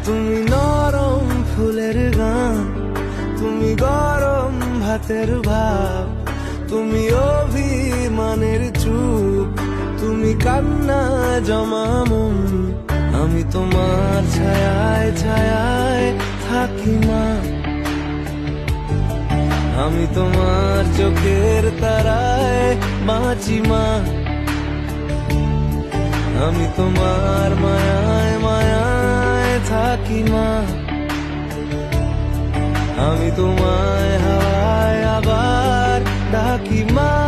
তুমি নরম ফুলের গান, তুমি গরম ভাতের ভাব, তুমি অভিমানের চুপ, তুমি কান্না জমা মন। আমি তোমার ছায়ায় ছায়ায় থাকি মা, আমি তোমার চোখের তারায় বাঁচি মা, আমি তোমার মায়ায় মায়ায় থাকি মা, আমি তোমায় হাওয়ায় আবার ডাকি মা।